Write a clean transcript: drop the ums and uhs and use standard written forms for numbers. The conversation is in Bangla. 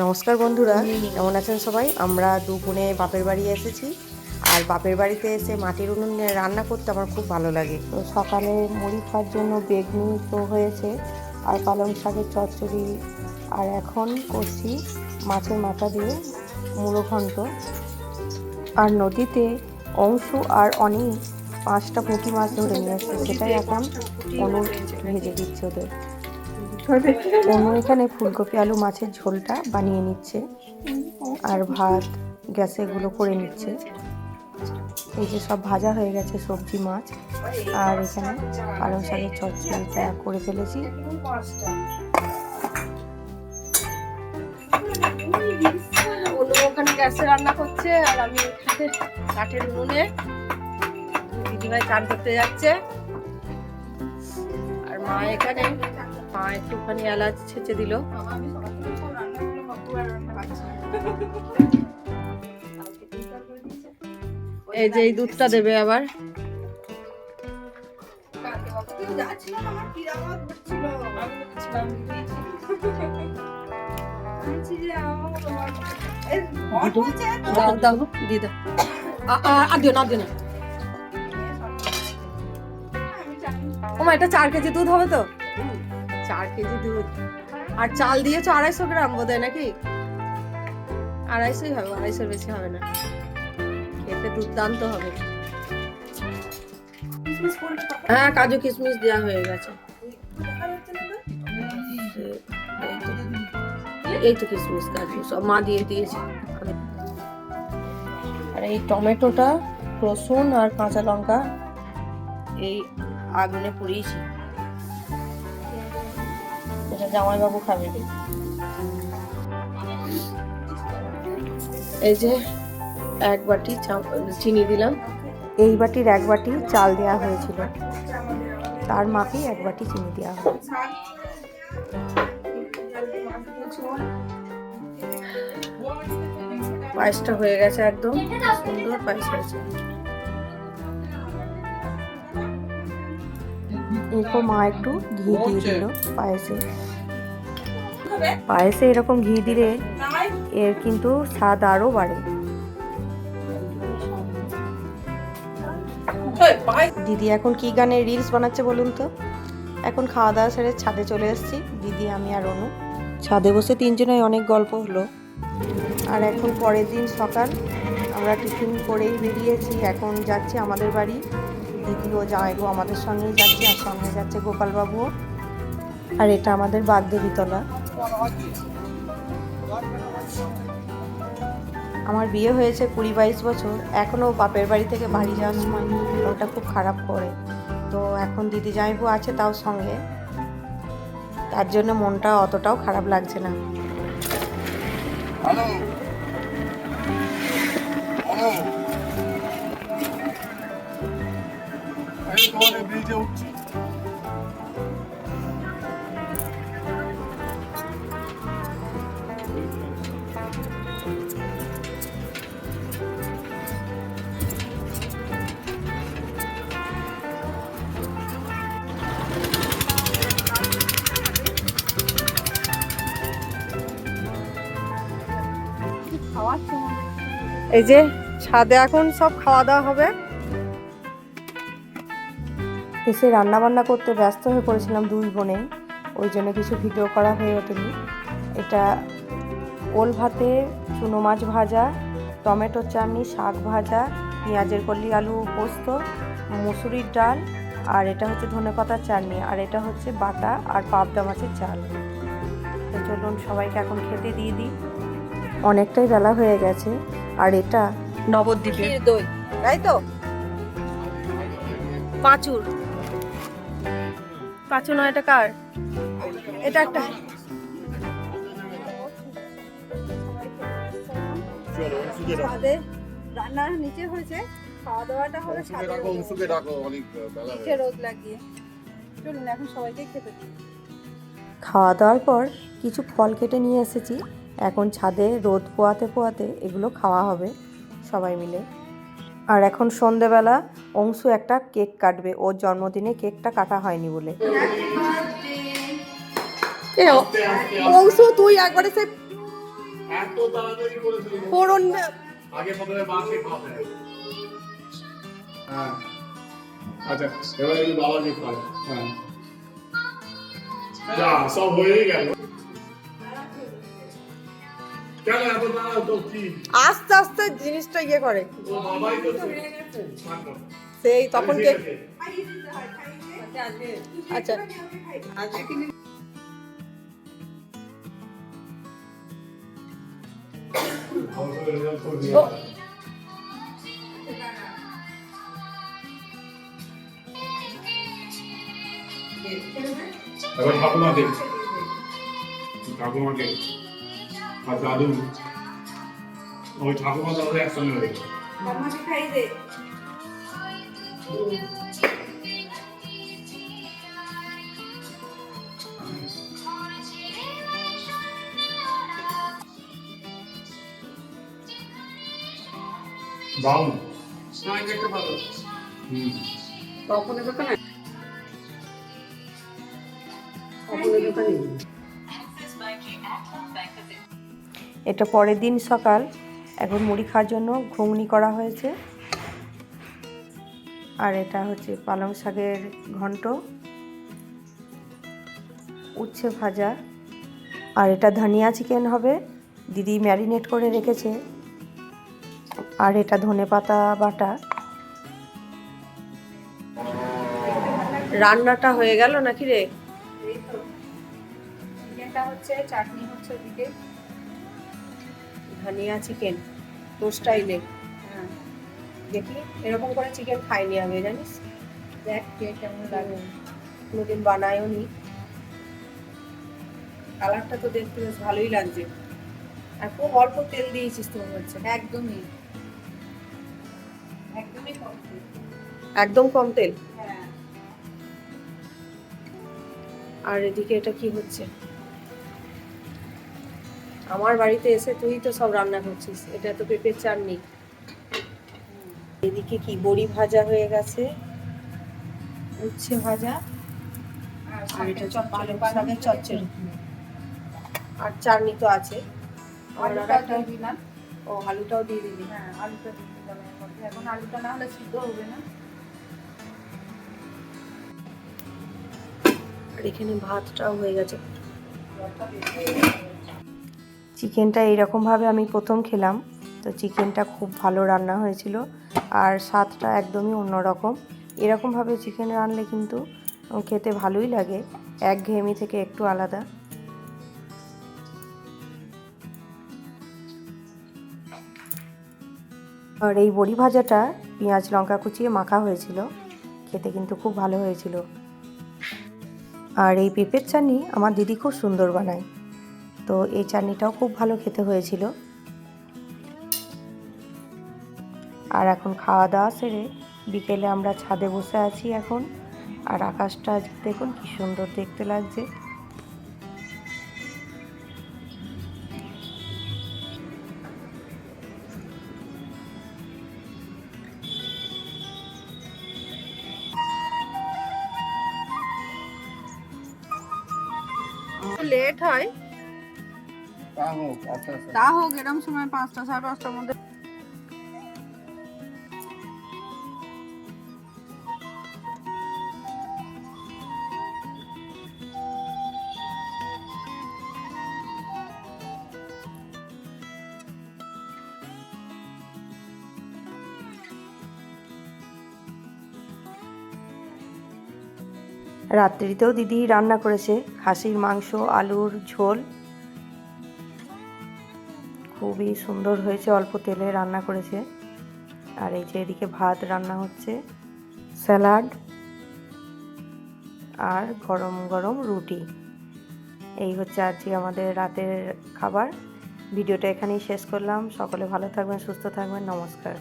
নমস্কার বন্ধুরা, কেমন আছেন সবাই? আমরা দু বোনে বাপের বাড়ি এসেছি। আর বাপের বাড়িতে এসে মাটির উনুনে রান্না করতে আমার খুব ভালো লাগে। তো সকালে মুড়ি খাওয়ার জন্য বেগনি তো হয়েছে, আর পালং শাকের চচ্চড়ি, আর এখন করছি মাছের মাথা দিয়ে মুড়ো ঘন্ট। আর নদীতে অংশু আর অনি 5টা পুঁটি মাছ ধরে নিয়ে আসছে, সেটাই এখন অনু ভেজে দিচ্ছে ওদের। অনু এখানে ফুলকপি আলু মাছের ঝোলটা বানিয়ে নিচ্ছে, আর ভাত গ্যাসে এগুলো করে নিচ্ছে। এই যে সব ভাজা হয়ে গেছে সবজি মাছ, আর এখানে পালং শাকের চচ্চড়িটা করে ফেলেছি। অনু ওখানে গ্যাসে রান্না করছে, আর আমি এখানে কাঠের উনুনে। দিদিভাই চান করতে যাচ্ছে, আর মা এখানে একটুখানি এলাচ ছেঁচে দিল। এই যে এই দুধটা দেবে আবার। দাও দাও দিয়ে দাও। আর দিও না, দিও না। ওমা, এটা 4 কেজি দুধ হবে তো? 4 কেজি দুধ। আর চাল দিয়েছো 250 গ্রাম বোধহয়, নাকি? 250ই হবে, 250 বেশি হবে না। খেতে দুর্দান্ত হবে। হ্যাঁ, কাজু কিশমিশ দেওয়া হয়ে গেছে। এই তো কিশমিশ কাজু সব মা দিয়ে দিয়েছে। আর এই টমেটোটা, রসুন আর কাঁচা লঙ্কা এই আগুনে পুড়িয়েছি। এটা জামাইবাবু খাবে। এই যে 1 বাটি চিনি দিলাম। এই বাটির 1 বাটি চাল দেওয়া হয়েছিল, তার মাপেই 1 বাটি চিনি দেওয়া হয়। পায়েসটা হয়ে গেছে, একদম সুন্দর পায়েস হয়েছে। এরপর মা একটু ঘি দিয়ে দিল পায়েসে। পায়েসে এরকম ঘি দিলে এর কিন্তু স্বাদ আরও বাড়ে। দিদি এখন কি গানের রিলস বানাচ্ছে বলুন তো? এখন খাওয়া দাওয়া সেরে ছাদে চলে এসেছি, দিদি, আমি আর অনু। ছাদে বসে তিনজনের অনেক গল্প হলো। আর এখন পরের দিন সকাল, আমরা টিফিন করেই বেরিয়েছি, এখন যাচ্ছি আমাদের বাড়ি। দিদি ও জামাইবু আমাদের সঙ্গেই যাচ্ছে, আর সঙ্গে যাচ্ছে গোপালবাবুও। আর এটা আমাদের বাগদেবীতলা। আমার বিয়ে হয়েছে 20-22 বছর, এখনও বাপের বাড়ি থেকে বাড়ি যাওয়ার সময় মনটা খুব খারাপ করে। তো এখন দিদি জামাইবু আছে তাও সঙ্গে, তার জন্য মনটা অতটাও খারাপ লাগছে না। এই যে ছাদে এখন সব খাওয়া দাওয়া হবে। এসে রান্না বান্না করতে ব্যস্ত হয়ে পড়েছিলাম দুই বোনে, ওই জন্য কিছু ভিডিও করা হয়ে ওঠেনি। এটা ওল ভাতে, চুনো মাছ ভাজা, টমেটো চাটনি, শাক ভাজা, পেঁয়াজের কলি, আলু পোস্ত, মুসুরির ডাল, আর এটা হচ্ছে ধনেপাতার চাটনি, আর এটা হচ্ছে বাটা আর পাবদা মাছের চাল। তো চলুন সবাইকে এখন খেতে দিয়ে দিই, অনেকটাই বেলা হয়ে গেছে। আর এটা নবদ্বীপের দই, তাই তো? পাঁচুর নয়, এটা কার? এটা একটা ছাদে রান্না নিচে হয়েছে, খাওয়া দাওয়াটা হবে ছাদে রোদ লাগিয়ে। চলুন এখন সবাইকে খেতে দিই। খাওয়া দাওয়ার পর কিছু ফল কেটে নিয়ে এসেছি, এখন ছাদে রোদ পোয়াতে পোয়াতে এগুলো খাওয়া হবে সবাই মিলে। আর এখন সন্ধেবেলা অংশু একটা কেক কাটবে, ওর জন্মদিনে কেকটা কাটা হয়নি বলে। অংশু তুই একবারে সে এত তাড়াতাড়ি করেছিল ফোড়ন আগে প্রথমে মাকে খাবে হ্যাঁ আচ্ছা এবার একটু বাবাকে খায় হ্যাঁ যা সব হয়েই গেল কেন এত তাড়া তো কি আস্তে আস্তে জিনিসটা ইয়ে করে ও বাবাই তো সেই তখন কে আচ্ছা ও, এবার ঠাকুমাকে ঠাকুমাকে আর দাদু ওই ঠাকুমা দাদু একসঙ্গে হয়ে গেল দারুণ হুম তপনের দোকানে তপনের দোকানে এটা পরের দিন সকাল। এখন মুড়ি খাওয়ার জন্য ঘুগনি করা হয়েছে, আর এটা হচ্ছে পালং শাকের ঘন্ট, উচ্ছে ভাজা, আর এটা ধনিয়া চিকেন হবে, দিদি ম্যারিনেট করে রেখেছে, আর এটা ধনেপাতা বাটা। রান্নাটা হয়ে গেল নাকি রে? এই তো চিকেনটা হচ্ছে, চাটনি হচ্ছে ওদিকে, ধনিয়া চিকেন তোর স্টাইলে। হ্যাঁ দেখি এরকম করে চিকেন খাইনি আগে, জানিস? দেখ কে কেমন লাগে। কোনোদিন বানায়ও নি। কালারটা তো দেখতে বেশ ভালোই লাগছে, আর খুব অল্প তেল দিয়েছিস তো মনে হচ্ছে। একদমই একদমই কম তেল। একদম কম তেল। হ্যাঁ আর এদিকে এটা কি হচ্ছে? আমার বাড়িতে এসে তুই তো সব রান্না করছিস। এটা তো পেঁপের চাটনি। এদিকে কি বড়ি ভাজা হয়ে গেছে, উচ্ছে ভাজা, আর এটা পালং শাকের চচ্চড়ি, আর চাটনি তো আছে। আর আলুটা একটা দিয়ে দিলাম। ও আলুটাও দিয়ে দিবি। হ্যাঁ আলুটা দিয়ে দিলাম এর মধ্যে। এখন আলুটা না হলে সিদ্ধ হবে না। আর এখানে ভাতটাও হয়ে গেছে। জলটা বেশি হয়ে গেছে। চিকেনটা এইরকমভাবে আমি প্রথম খেলাম, তো চিকেনটা খুব ভালো রান্না হয়েছিল, আর স্বাদটা একদমই অন্যরকম। এরকমভাবে চিকেন রানলে কিন্তু খেতে ভালোই লাগে, একঘেয়েমি থেকে একটু আলাদা। আর এই বড়ি ভাজাটা পেঁয়াজ লঙ্কা কুচিয়ে মাখা হয়েছিল, খেতে কিন্তু খুব ভালো হয়েছিল। আর এই পেঁপের চাটনি আমার দিদি খুব সুন্দর বানায়, তো এই চাটনিটাও খুব ভালো খেতে হয়েছিল। আর এখন খাওয়া দাওয়া সেরে বিকেলে আমরা ছাদে বসে আছি এখন, আর আকাশটা দেখুন কি সুন্দর দেখতে লাগছে। লেট হয়, তা হোক আচ্ছা আচ্ছা তা হোক এরকম সময় 5টা 5:30টার মধ্যে। রাত্রিতেও দিদি রান্না করেছে খাসির মাংস, আলুর ঝোল, খুবই সুন্দর হয়েছে, অল্প তেলে রান্না করেছে। আর এই যে এদিকে ভাত রান্না হচ্ছে, স্যালাড, আর গরম গরম রুটি। এই হচ্ছে আজকে আমাদের রাতের খাবার। ভিডিওটা এখানেই শেষ করলাম। সকলে ভালো থাকবেন, সুস্থ থাকবেন, নমস্কার।